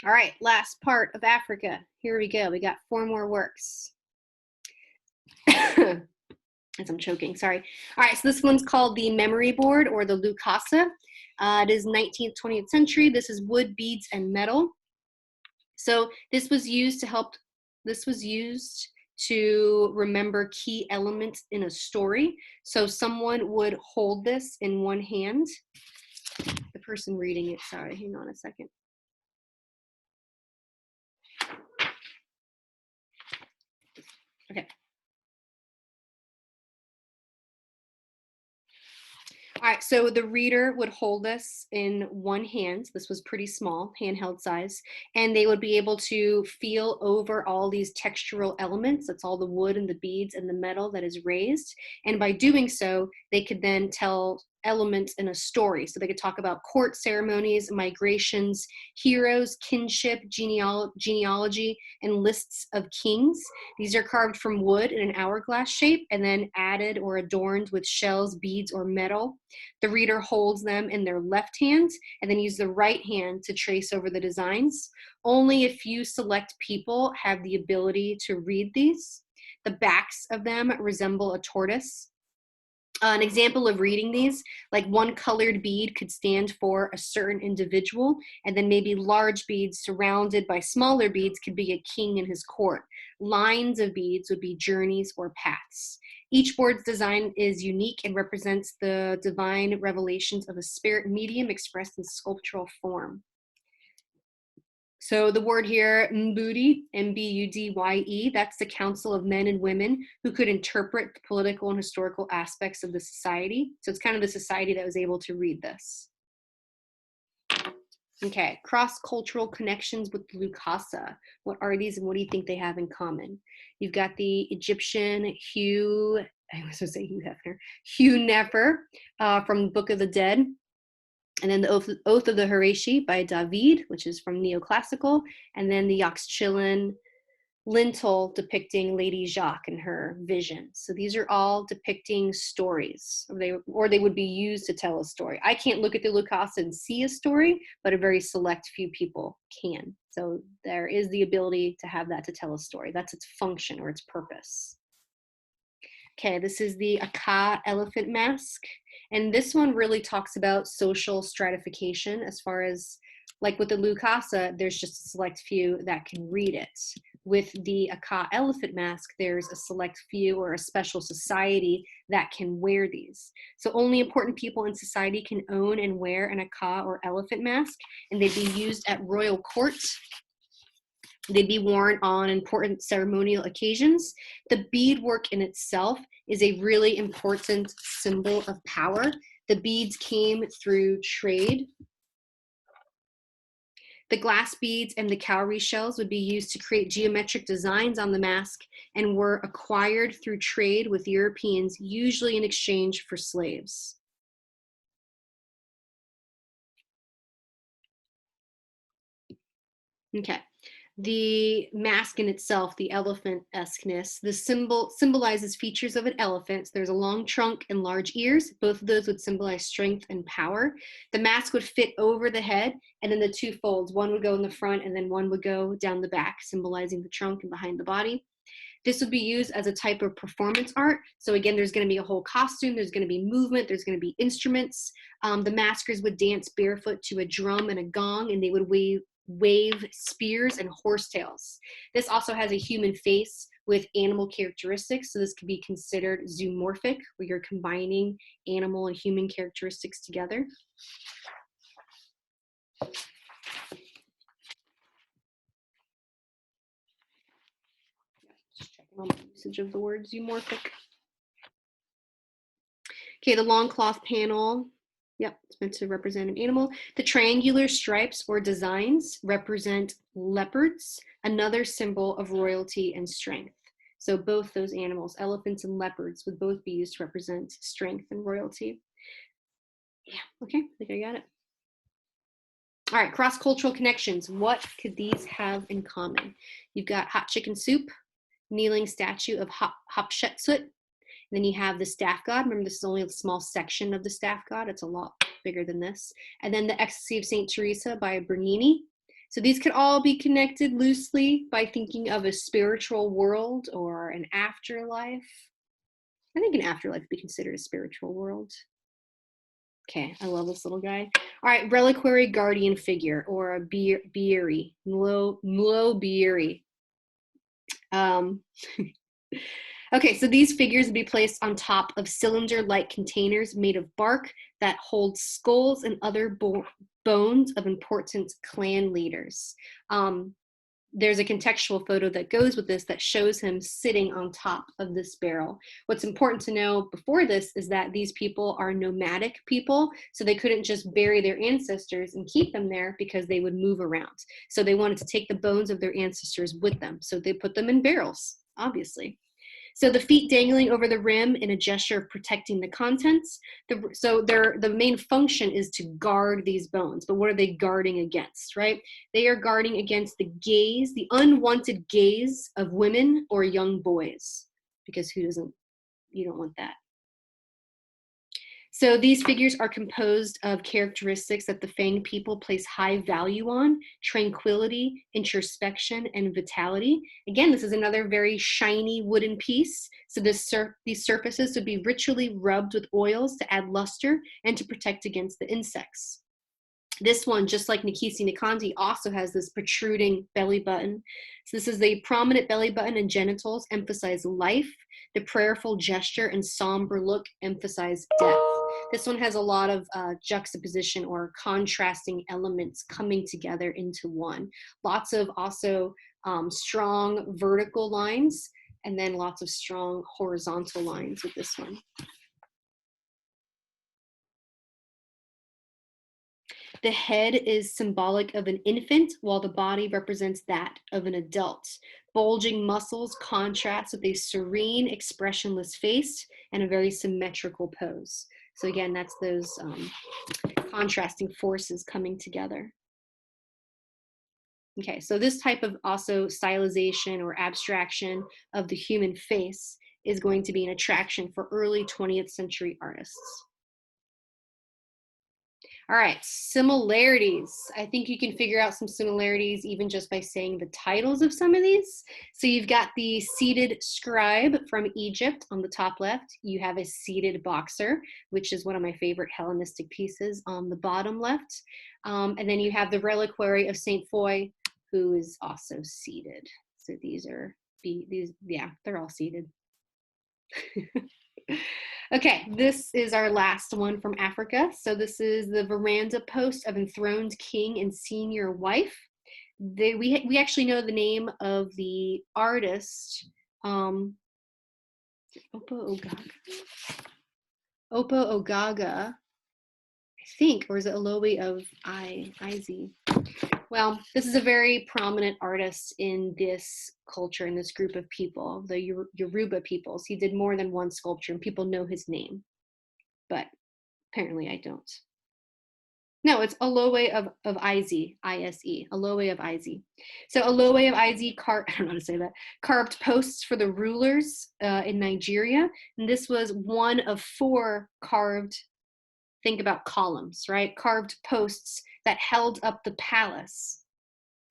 All right, last part of Africa. Here we go. We got 4 more works. As I'm choking, sorry. All right, so this one's called the memory board or the Lukasa. It is 19th, 20th century. This is wood, beads, and metal. So this was used to remember key elements in a story. So someone would hold this in one hand. The person reading it, sorry, hang on a second. Okay. All right, so the reader would hold this in one hand. This was pretty small, handheld size, and they would be able to feel over all these textural elements. That's all the wood and the beads and the metal that is raised. And by doing so, they could then tell elements in a story. So they could talk about court ceremonies, migrations, heroes, kinship, genealogy, and lists of kings. These are carved from wood in an hourglass shape and then added or adorned with shells, beads, or metal. The reader holds them in their left hand and then use the right hand to trace over the designs. Only a few select people have the ability to read these. The backs of them resemble a tortoise. An example of reading these, like one colored bead could stand for a certain individual, and then maybe large beads surrounded by smaller beads could be a king in his court. Lines of beads would be journeys or paths. Each board's design is unique and represents the divine revelations of a spirit medium expressed in sculptural form. So the word here, Mbudye, M-B-U-D-Y-E, that's the council of men and women who could interpret the political and historical aspects of the society. So it's kind of the society that was able to read this. Okay, cross-cultural connections with the Lukasa. What are these and what do you think they have in common? You've got the Egyptian Hugh, I was going to say Hugh Hefner, Hugh Nefer from the Book of the Dead. And then the Oath of the Harashi by David, which is from Neoclassical, and then the Yaxchilin lintel depicting Lady Jacques and her vision. So these are all depicting stories, or they would be used to tell a story. I can't look at the Lukasa and see a story, but a very select few people can. So there is the ability to have that to tell a story. That's its function or its purpose. Okay, this is the APAH elephant mask. And this one really talks about social stratification as far as, like with the Lukasa, there's just a select few that can read it. With the APAH elephant mask, there's a select few or a special society that can wear these. So only important people in society can own and wear an APAH or elephant mask, and they'd be used at royal court. They'd be worn on important ceremonial occasions. The beadwork in itself is a really important symbol of power. The beads came through trade. The glass beads and the cowrie shells would be used to create geometric designs on the mask and were acquired through trade with Europeans, usually in exchange for slaves. Okay. The mask in itself, the elephant-esqueness, the symbol symbolizes features of an elephant. So there's a long trunk and large ears. Both of those would symbolize strength and power. The mask would fit over the head, and then the two folds, one would go in the front and then one would go down the back, symbolizing the trunk and behind the body. This would be used as a type of performance art. So again, there's going to be a whole costume, there's going to be movement, there's going to be instruments. The maskers would dance barefoot to a drum and a gong, and they would wave spears and horsetails. This also has a human face with animal characteristics, so this could be considered zoomorphic, where you're combining animal and human characteristics together. Just checking on the usage of the word zoomorphic. Okay, the long cloth panel. Yep, it's meant to represent an animal. The triangular stripes or designs represent leopards, another symbol of royalty and strength. So both those animals, elephants and leopards, would both be used to represent strength and royalty. Yeah, okay, I think I got it. All right, cross-cultural connections. What could these have in common? You've got hot chicken soup, kneeling statue of Hatshepsut. Then you have the staff god. Remember, this is only a small section of the staff god. It's a lot bigger than this. And then the Ecstasy of St. Teresa by Bernini. So these could all be connected loosely by thinking of a spiritual world or an afterlife. I think an afterlife would be considered a spiritual world. Okay, I love this little guy. All right, reliquary guardian figure, or a bieri, bieri. Okay, so these figures would be placed on top of cylinder-like containers made of bark that hold skulls and other bones of important clan leaders. There's a contextual photo that goes with this that shows him sitting on top of this barrel. What's important to know before this is that these people are nomadic people, so they couldn't just bury their ancestors and keep them there because they would move around. So they wanted to take the bones of their ancestors with them, so they put them in barrels, obviously. So the feet dangling over the rim in a gesture of protecting the contents. The main function is to guard these bones, but what are they guarding against, right? They are guarding against the gaze, the unwanted gaze of women or young boys, because you don't want that. So these figures are composed of characteristics that the Fang people place high value on: tranquility, introspection, and vitality. Again, this is another very shiny wooden piece. So these surfaces would be ritually rubbed with oils to add luster and to protect against the insects. This one, just like Nikisi Nikandi, also has this protruding belly button. So this is a prominent belly button, and genitals emphasize life. The prayerful gesture and somber look emphasize death. This one has a lot of juxtaposition or contrasting elements coming together into one. Lots of also strong vertical lines, and then lots of strong horizontal lines with this one. The head is symbolic of an infant, while the body represents that of an adult. Bulging muscles contrast with a serene, expressionless face and a very symmetrical pose. So again, that's those contrasting forces coming together. Okay, so this type of also stylization or abstraction of the human face is going to be an attraction for early 20th century artists. All right, similarities. I think you can figure out some similarities even just by saying the titles of some of these. So you've got the seated scribe from Egypt on the top left. You have a seated boxer, which is one of my favorite Hellenistic pieces, on the bottom left. And then you have the reliquary of Saint Foy, who is also seated. So they're all seated. Okay, this is our last one from Africa. So this is the veranda post of enthroned king and senior wife. We actually know the name of the artist, Opo Ogaga, I think, or is it Olowe of Ise? Well, this is a very prominent artist in this culture, in this group of people, the Yoruba peoples. He did more than one sculpture, and people know his name, but apparently I don't. No, it's Olowe of Ise, I-S-E, Olowe of Ise. So Olowe of Ise, I don't know how to say that, carved posts for the rulers in Nigeria, and this was one of 4 carved, think about columns, right? Carved posts that held up the palace.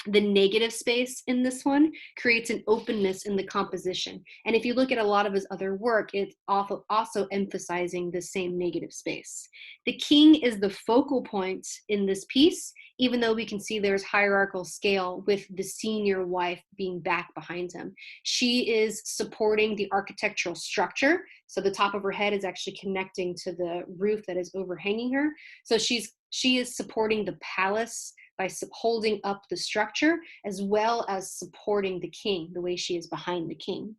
The negative space in this one creates an openness in the composition. And if you look at a lot of his other work, it's also emphasizing the same negative space. The king is the focal point in this piece, even though we can see there's hierarchical scale with the senior wife being back behind him. She is supporting the architectural structure. So the top of her head is actually connecting to the roof that is overhanging her. So she is supporting the palace by holding up the structure, as well as supporting the king, the way she is behind the king.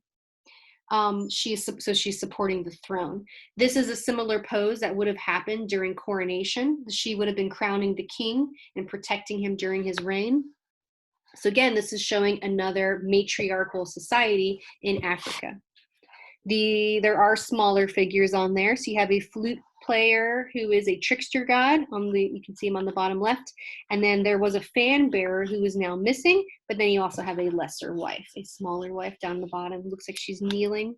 She's supporting the throne. This is a similar pose that would have happened during coronation. She would have been crowning the king and protecting him during his reign. So again, this is showing another matriarchal society in Africa. There are smaller figures on there. So you have a flute player who is a trickster god. You can see him on the bottom left. And then there was a fan bearer who is now missing, but then you also have a lesser wife, a smaller wife down the bottom. Looks like she's kneeling.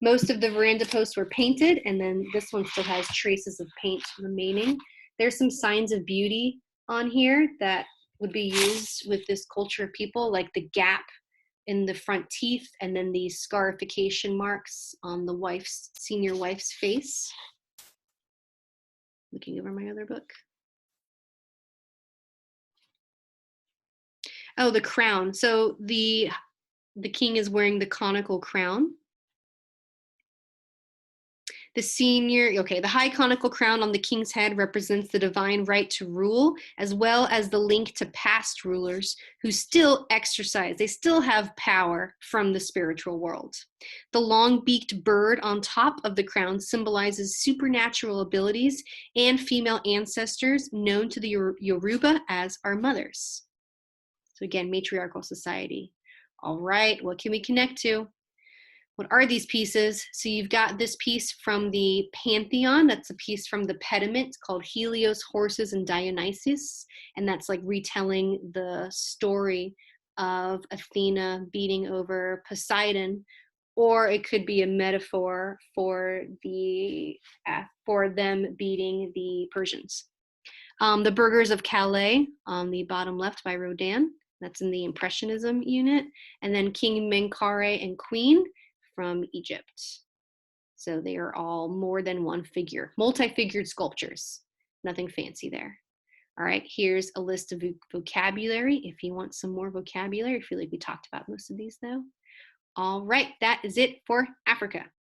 Most of the veranda posts were painted, and then this one still has traces of paint remaining. There's some signs of beauty on here that would be used with this culture of people, like the gap in the front teeth and then these scarification marks on the senior wife's face. Looking over my other book. Oh, the crown. So the king is wearing the conical crown. The high conical crown on the king's head represents the divine right to rule, as well as the link to past rulers who still exercise, they still have power from the spiritual world. The long-beaked bird on top of the crown symbolizes supernatural abilities and female ancestors known to the Yoruba as our mothers. So again, matriarchal society. All right, what can we connect to? What are these pieces? So you've got this piece from the Pantheon. That's a piece from the pediment called Helios, Horses, and Dionysus. And that's like retelling the story of Athena beating over Poseidon. Or it could be a metaphor for them beating the Persians. The Burghers of Calais on the bottom left by Rodin. That's in the Impressionism unit. And then King Menkaure and Queen from Egypt. So they are all more than one figure, multi-figured sculptures. Nothing fancy there. All right, here's a list of vocabulary if you want some more vocabulary. I feel like we talked about most of these though. All right, that is it for Africa.